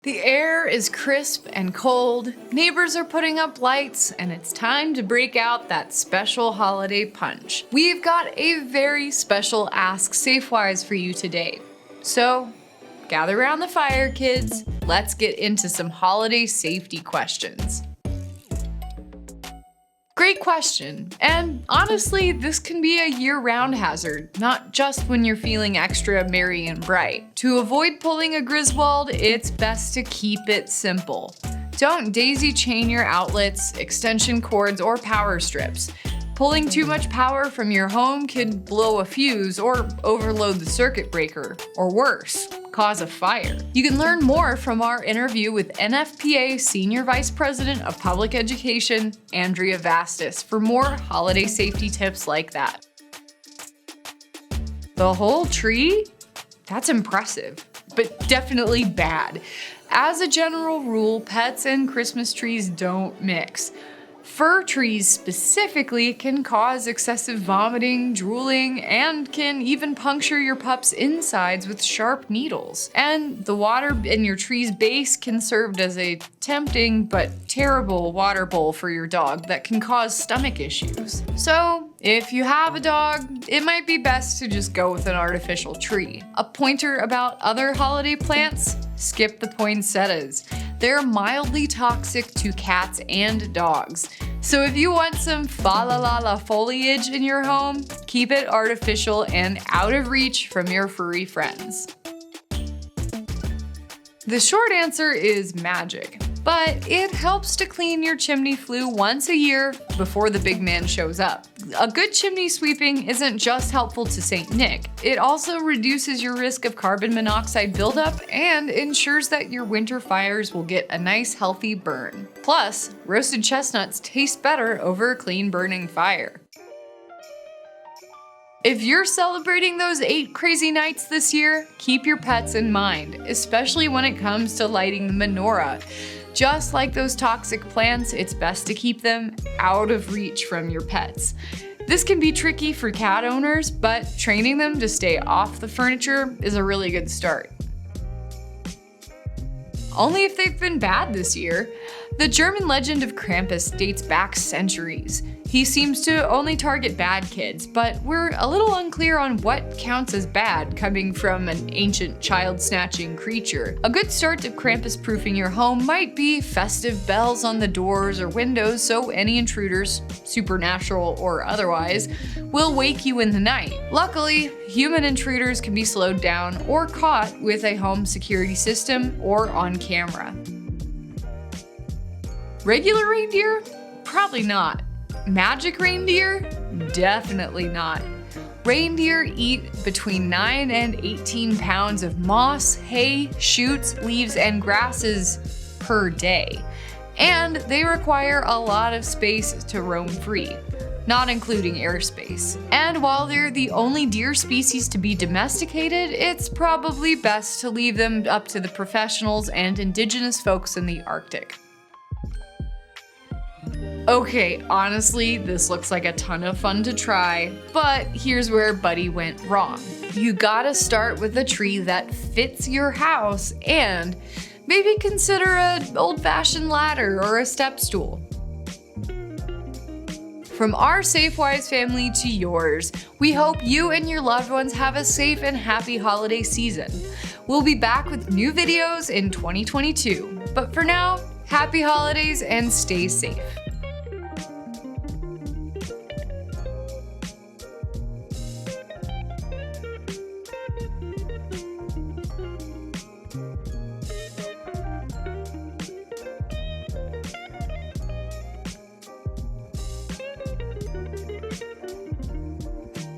The air is crisp and cold, neighbors are putting up lights, and it's time to break out that special holiday punch. We've got a very special Ask Safewise for you today. So, gather around the fire, kids. Let's get into some holiday safety questions. Great question, and honestly, this can be a year-round hazard, not just when you're feeling extra merry and bright. To avoid pulling a Griswold, it's best to keep it simple. Don't daisy chain your outlets, extension cords, or power strips. Pulling too much power from your home could blow a fuse or overload the circuit breaker, or worse, cause a fire. You can learn more from our interview with NFPA Senior Vice President of Public Education, Andrea Vastus, for more holiday safety tips like that. The whole tree? That's impressive, but definitely bad. As a general rule, pets and Christmas trees don't mix. Fir trees specifically can cause excessive vomiting, drooling, and can even puncture your pup's insides with sharp needles. And the water in your tree's base can serve as a tempting but terrible water bowl for your dog that can cause stomach issues. So, if you have a dog, it might be best to just go with an artificial tree. A pointer about other holiday plants? Skip the poinsettias. They're mildly toxic to cats and dogs. So if you want some fa-la-la-la foliage in your home, keep it artificial and out of reach from your furry friends. The short answer is magic, but it helps to clean your chimney flue once a year before the big man shows up. A good chimney sweeping isn't just helpful to St. Nick, it also reduces your risk of carbon monoxide buildup and ensures that your winter fires will get a nice healthy burn. Plus, roasted chestnuts taste better over a clean burning fire. If you're celebrating those 8 crazy nights this year, keep your pets in mind, especially when it comes to lighting the menorah. Just like those toxic plants, it's best to keep them out of reach from your pets. This can be tricky for cat owners, but training them to stay off the furniture is a really good start. Only if they've been bad this year. The German legend of Krampus dates back centuries. He seems to only target bad kids, but we're a little unclear on what counts as bad coming from an ancient child-snatching creature. A good start to Krampus-proofing your home might be festive bells on the doors or windows so any intruders, supernatural or otherwise, will wake you in the night. Luckily, human intruders can be slowed down or caught with a home security system or on camera. Regular reindeer? Probably not. Magic reindeer? Definitely not. Reindeer eat between 9 and 18 pounds of moss, hay, shoots, leaves, and grasses per day. And they require a lot of space to roam free, not including airspace. And while they're the only deer species to be domesticated, it's probably best to leave them up to the professionals and indigenous folks in the Arctic. Okay, honestly, this looks like a ton of fun to try, but here's where Buddy went wrong. You gotta start with a tree that fits your house and maybe consider an old-fashioned ladder or a step stool. From our Safewise family to yours, we hope you and your loved ones have a safe and happy holiday season. We'll be back with new videos in 2022, but for now, happy holidays and stay safe.